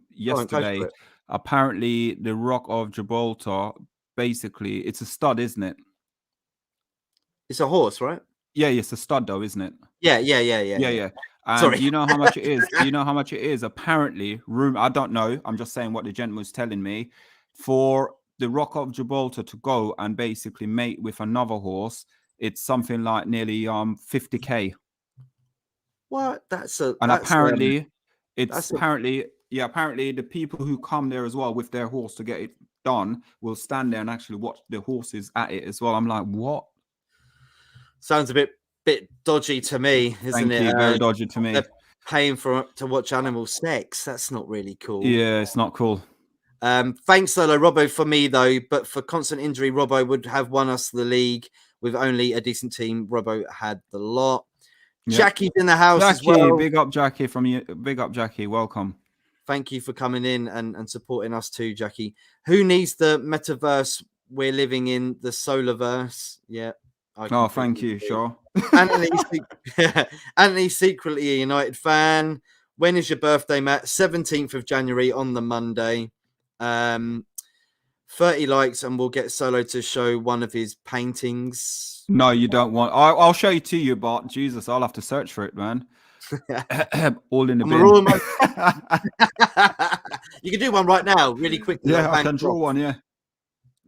Yesterday, apparently the Rock of Gibraltar, basically, it's a stud, isn't it? It's a horse, right? Yeah, it's a stud though, isn't it? Yeah. And sorry. You know how much it is? You know how much it is? Apparently, I don't know. I'm just saying what the gentleman was telling me. For the Rock of Gibraltar to go and basically mate with another horse, it's something like nearly 50K. What? Apparently the people who come there as well with their horse to get it done will stand there and actually watch the horses at it as well. I'm like, what? Sounds a bit dodgy to me, isn't it? Very dodgy to me. They're paying to watch animal sex. That's not really cool. Yeah, it's not cool. Thanks, Solo. Robbo for me, though, but for constant injury, Robbo would have won us the league with only a decent team. Robbo had the lot. Yep. Jackie's in the house as well. Big up, Jackie, from you. Big up, Jackie. Welcome. Thank you for coming in and supporting us too, Jackie. Who needs the metaverse? We're living in the Solarverse. Yeah. Thank you, sure. Anthony's secretly a United fan. When is your birthday, Matt? 17th of January on the Monday. 30 likes and we'll get Solo to show one of his paintings. No, you don't want. I'll show you to you, but Jesus, I'll have to search for it, man. All in the bin. You can do one right now, really quickly. Yeah, I can draw one. Yeah.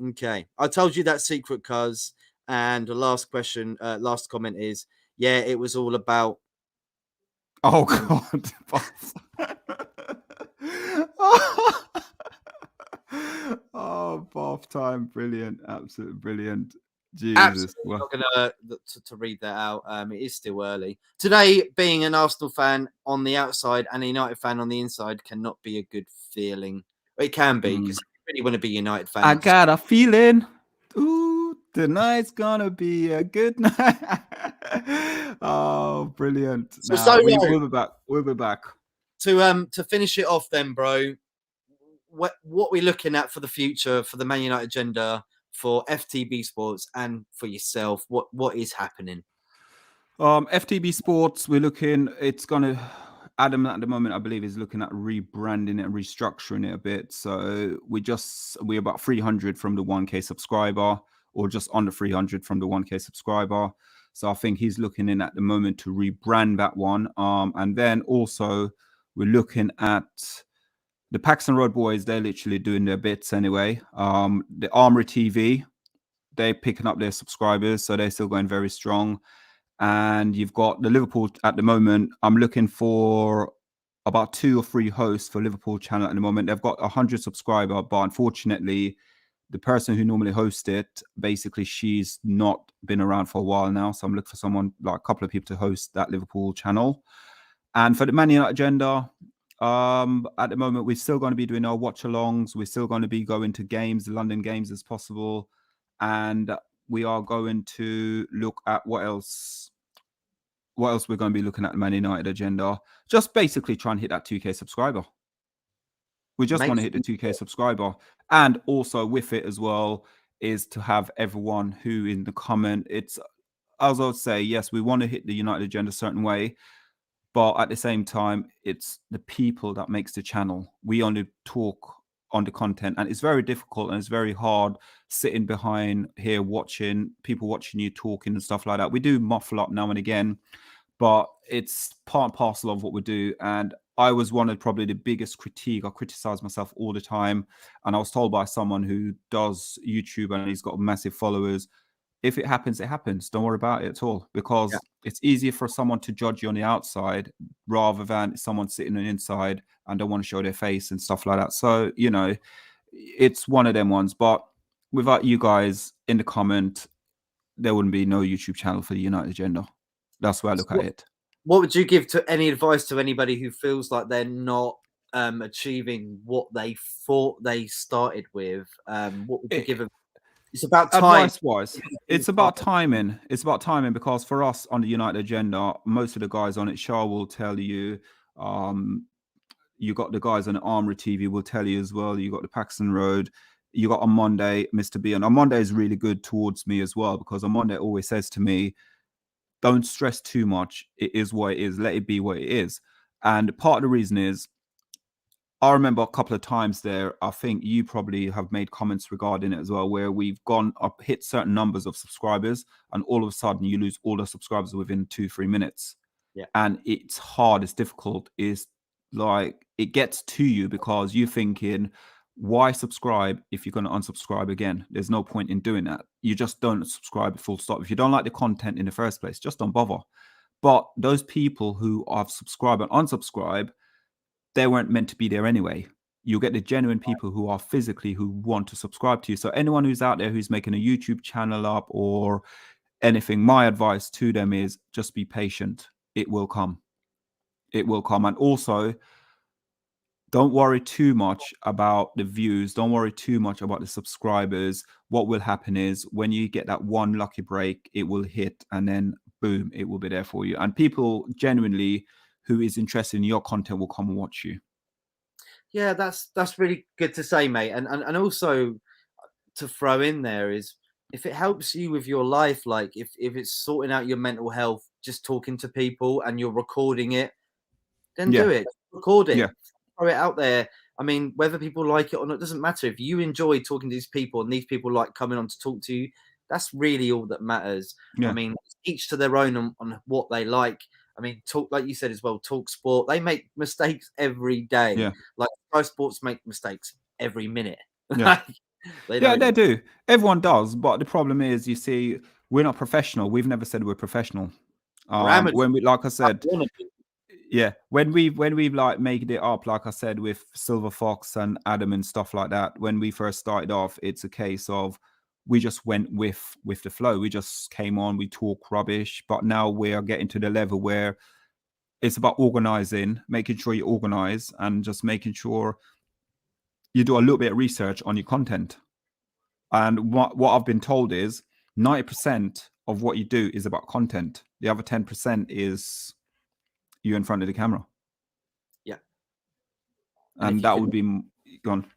Okay, I told you that secret, cuz. And the last question, last comment is: yeah, it was all about. Oh God. Oh, bath time. Brilliant. Absolutely brilliant. Jesus. Absolutely Well, not going to read that out. It is still early. Today, being an Arsenal fan on the outside and a United fan on the inside cannot be a good feeling. It can be, because if you really want to be a United fan, I got a feeling. Ooh, tonight's gonna be a good night. Oh, brilliant. So We'll be back. We'll be back. to finish it off then, bro, what we're looking at for the future for the Man United agenda, for FTB Sports, and for yourself, what is happening? FTB Sports, we're looking, it's gonna, Adam at the moment, I believe, is looking at rebranding it and restructuring it a bit. So we're about 300 from the 1K subscriber, or just under 300 from the 1K subscriber. So I think he's looking in at the moment to rebrand that one. And then also we're looking at the Paxton Road boys. They're literally doing their bits anyway. The Armory TV, they're picking up their subscribers, so they're still going very strong. And you've got the Liverpool at the moment. I'm looking for about 2 or 3 hosts for Liverpool channel at the moment. They've got 100 subscribers, but unfortunately, the person who normally hosts it, basically, she's not been around for a while now. So I'm looking for someone, like a couple of people, to host that Liverpool channel. And for the Man United agenda, at the moment, we're still going to be doing our watch-alongs. We're still going to be going to games, the London games as possible. And we are going to look at what else we're going to be looking at the Man United agenda. Just basically try and hit that 2K subscriber. We just want to hit the 2K subscriber. And also with it as well is to have everyone who in the comment, it's, as I would say, yes, we want to hit the United agenda a certain way, but at the same time, it's the people that makes the channel. We only talk on the content, and it's very difficult and it's very hard sitting behind here watching people watching you talking and stuff like that. We do muffle up now and again, but it's part and parcel of what we do. And I was one of probably the biggest critique. I criticize myself all the time, and I was told by someone who does YouTube and he's got massive followers, if it happens, it happens. Don't worry about it at all, because it's easier for someone to judge you on the outside rather than someone sitting on the inside and don't want to show their face and stuff like that. So, you know, it's one of them ones. But without you guys in the comment, there wouldn't be no YouTube channel for the United agenda. That's where I look at it. What would you give to any advice to anybody who feels like they're not achieving what they thought they started with? What would you give them? It's about time. Advice-wise, it's about timing. It's about timing, because for us on the United agenda, most of the guys on it, Shah will tell you, you got the guys on the Armory TV will tell you as well. You got the Paxton Road. You got on Monday, Mr. B. And on Monday is really good towards me as well, because on Monday always says to me, don't stress too much. It is what it is. Let it be what it is. And part of the reason is, I remember a couple of times there, I think you probably have made comments regarding it as well, where we've gone up, hit certain numbers of subscribers, and all of a sudden you lose all the subscribers within 2-3 minutes. Yeah. And it's hard, it's difficult. It's like, it gets to you because you're thinking, why subscribe if you're going to unsubscribe again? There's no point in doing that. You just don't subscribe, full stop. If you don't like the content in the first place, just don't bother. But those people who have subscribed and unsubscribe, they weren't meant to be there anyway. You'll get the genuine people who are physically, who want to subscribe to you. So anyone who's out there who's making a YouTube channel up or anything, my advice to them is just be patient. It will come. It will come. And also, don't worry too much about the views. Don't worry too much about the subscribers. What will happen is when you get that one lucky break, it will hit, and then boom, it will be there for you. And people genuinely who is interested in your content will come and watch you. Yeah, that's really good to say, mate. And also to throw in there is, if it helps you with your life, like if it's sorting out your mental health, just talking to people and you're recording it, then do it. Record it. Throw it out there. I mean, whether people like it or not, doesn't matter. If you enjoy talking to these people and these people like coming on to talk to you, that's really all that matters. I mean, each to their own on what they like. I mean, talk, like you said as well, Talk Sport, they make mistakes every day. Like Sky Sports make mistakes every minute. They do. Everyone does. But the problem is, you see, we're not professional. We've never said we're professional. When we, like I said, wanna be. yeah, when we've like made it up, like I said, with Silver Fox and Adam and stuff like that, when we first started off, it's a case of we just went with the flow. We just came on, we talk rubbish, but now we are getting to the level where it's about organizing, making sure you organize, and just making sure you do a little bit of research on your content. And what I've been told is 90% of what you do is about content. The other 10% is you in front of the camera. Yeah. And that would be gone.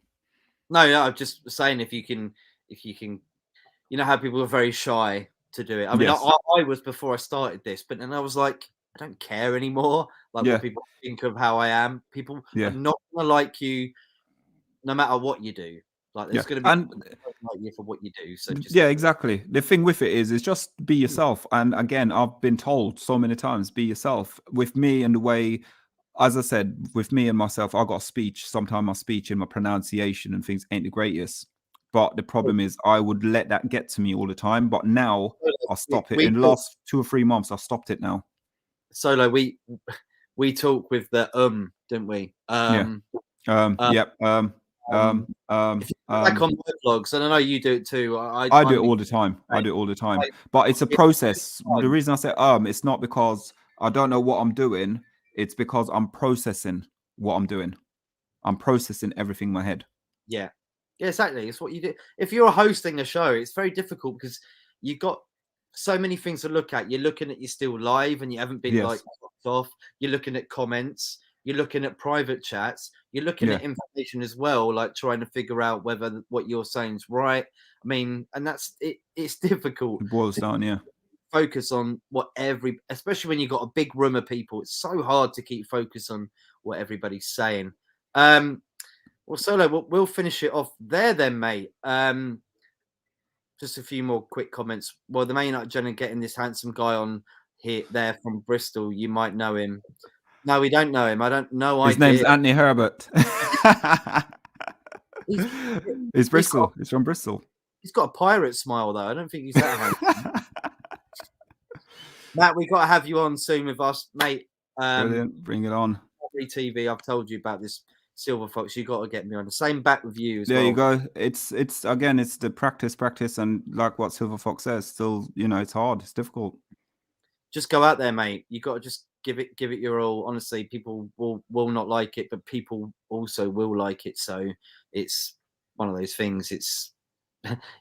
No, I'm just saying if you can, you know how people are very shy to do it. I mean, Yes. I was before I started this, but then I was like, I don't care anymore. Like Yeah. what people think of how I am. People Yeah. are not gonna like you no matter what you do. Like there's gonna be people that don't like you for what you do. So just yeah, exactly. The thing with it is just be yourself. And again, I've been told so many times, be yourself. With me and the way, as I said, with me and myself, I got a speech. Sometimes my speech and my pronunciation and things ain't the greatest. But the problem is I would let that get to me all the time. But now I'll stop it. In the last 2 or 3 months, I've stopped it now. Solo, we talk with the didn't we? Yep. If you go back on my vlogs, and I know you do it too. I do it all the time. I do it all the time. But it's a process. The reason I say it's not because I don't know what I'm doing. It's because I'm processing what I'm doing. I'm processing everything in my head. Yeah. Yeah, exactly. It's what you do. If you're hosting a show, it's very difficult because you've got so many things to look at. You're looking at you're still live and you haven't been like fucked off. You're looking at comments. You're looking at private chats. You're looking at information as well, like trying to figure out whether what you're saying is right. I mean, and that's it. It's difficult. It boils down, yeah. Focus on what especially when you've got a big room of people. It's so hard to keep focus on what everybody's saying. Well, Solo, we'll finish it off there then, mate. Just a few more quick comments. Well, the Man United agenda getting this handsome guy on there from Bristol. You might know him. No, we don't know him. I don't know. His name's Anthony Herbert. He's Bristol. He's from Bristol. He's got a pirate smile, though. I don't think he's that handsome. Matt, we got to have you on soon with us, mate. Brilliant. Bring it on. TV. I've told you about this Silver Fox. You got to get me on. The same back with you as there well. You go. It's again, it's the practice, and like what Silver Fox says, still, it's hard. It's difficult. Just go out there, mate. You got to just give it your all. Honestly, people will not like it, but people also will like it. So it's one of those things. It's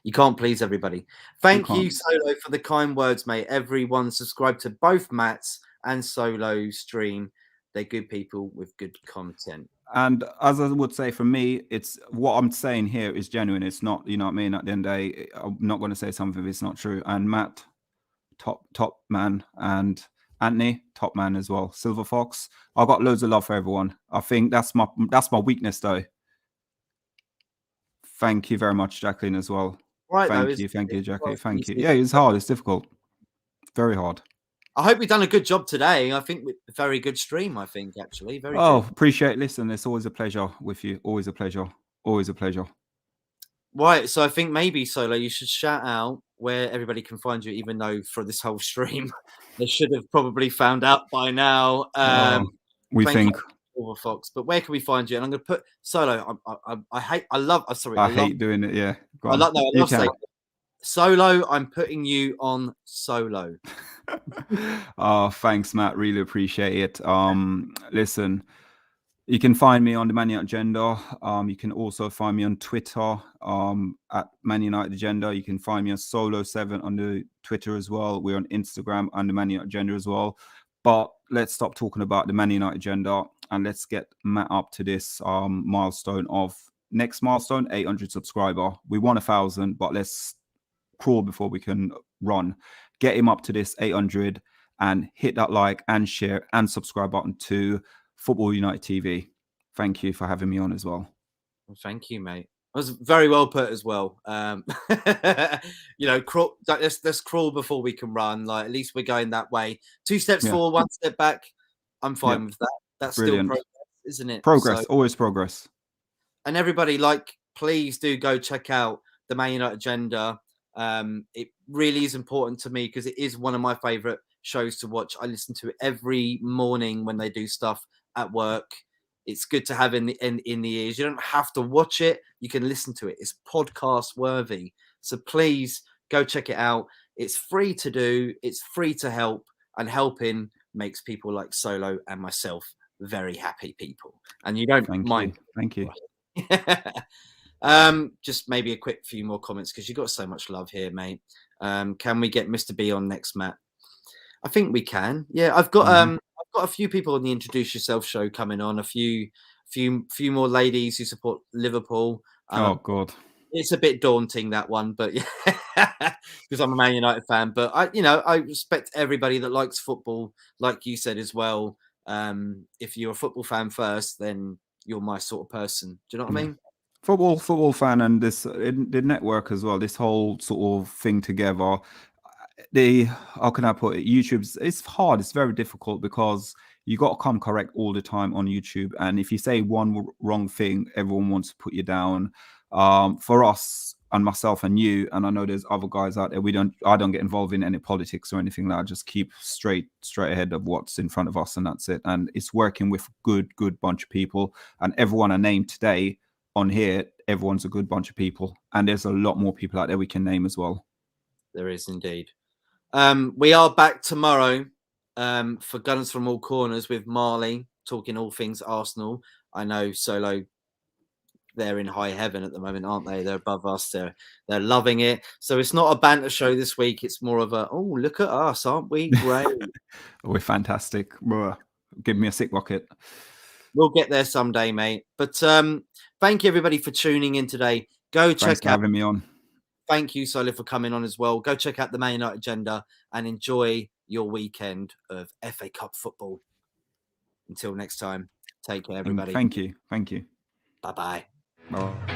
you can't please everybody. Thank you, Solo, for the kind words, mate. Everyone subscribe to both Matt's and Solo stream. They're good people with good content. And as I would say, for me, it's what I'm saying here is genuine. It's not, you know what I mean? At the end of the day, I'm not going to say something if it's not true. And Matt, top man, and Anthony, top man as well. Silver Fox, I've got loads of love for everyone. I think that's my weakness, though. Thank you very much, Jacqueline, as well. Right, thank you, Jackie. Thank you. Yeah, it's hard. It's difficult. Very hard. I hope we've done a good job today. I think a very good stream. I think actually very. Good. Appreciate it. Listen, it's always a pleasure with you. Always a pleasure. Always a pleasure. Right, so I think maybe Solo, you should shout out where everybody can find you. Even though for this whole stream, they should have probably found out by now. We think. Silver Fox, but where can we find you? And I'm going to put Solo. I hate doing it. Yeah, I love saying it. Solo. I'm putting you on Solo. Oh, thanks, Matt. Really appreciate it. Listen, you can find me on the Man United Agenda. You can also find me on Twitter at Man United Agenda. You can find me on Solo7 on the Twitter as well. We're on Instagram and the Man United Agenda as well. But let's stop talking about the Man United Agenda and let's get Matt up to this milestone of next milestone, 800 subscriber. We want 1,000, but let's crawl before we can run. Get him up to this 800 and hit that like and share and subscribe button to Football United TV. Thank you for having me on as well. Well, thank you, mate. That was very well put as well. Crawl, let's crawl before we can run. Like at least we're going that way. 2 steps forward, 1 step back. I'm fine with that. That's brilliant. Still progress, isn't it? Progress, always progress. And everybody, please do go check out the Man United Agenda. It really is important to me because it is one of my favorite shows to watch. I listen to it every morning when they do stuff at work. It's good to have in the ears. You don't have to watch it. You can listen to it. It's podcast worthy. So please go check it out. It's free to do. It's free to help, and helping makes people like Solo and myself very happy people. And you don't mind. Thank you. Just maybe a quick few more comments because you've got so much love here, mate. Can we get Mr. B on next, Matt? I think we can. Yeah, I've got a few people on the Introduce Yourself show coming on. A few more ladies who support Liverpool. Oh God, it's a bit daunting, that one, but yeah, because I'm a Man United fan. But I respect everybody that likes football, like you said as well. If you're a football fan first, then you're my sort of person. Do you know what I mean? Football fan, and the network as well. This whole sort of thing together. How can I put it? It's hard. It's very difficult because you got to come correct all the time on YouTube. And if you say one wrong thing, everyone wants to put you down. For us and myself and you, and I know there's other guys out there, I don't get involved in any politics or anything like that. I just keep straight ahead of what's in front of us, and that's it. And it's working with good bunch of people, and everyone I named today on here, everyone's a good bunch of people, and there's a lot more people out there we can name as well. There is indeed. We are back tomorrow for Gunners from All Corners with Marley, talking all things Arsenal. I know Solo, they're in high heaven at the moment, aren't they? They're above us. They're loving it. So it's not a banter show this week. It's more of a, oh, look at us, aren't we great? We're fantastic. Give me a sick rocket. We'll get there someday, mate. But thank you, everybody, for tuning in today. Thanks for having me on. Thank you, Solo, for coming on as well. Go check out the Man United Agenda and enjoy your weekend of FA Cup football. Until next time, take care, everybody. Thank you. Bye-bye. Bye.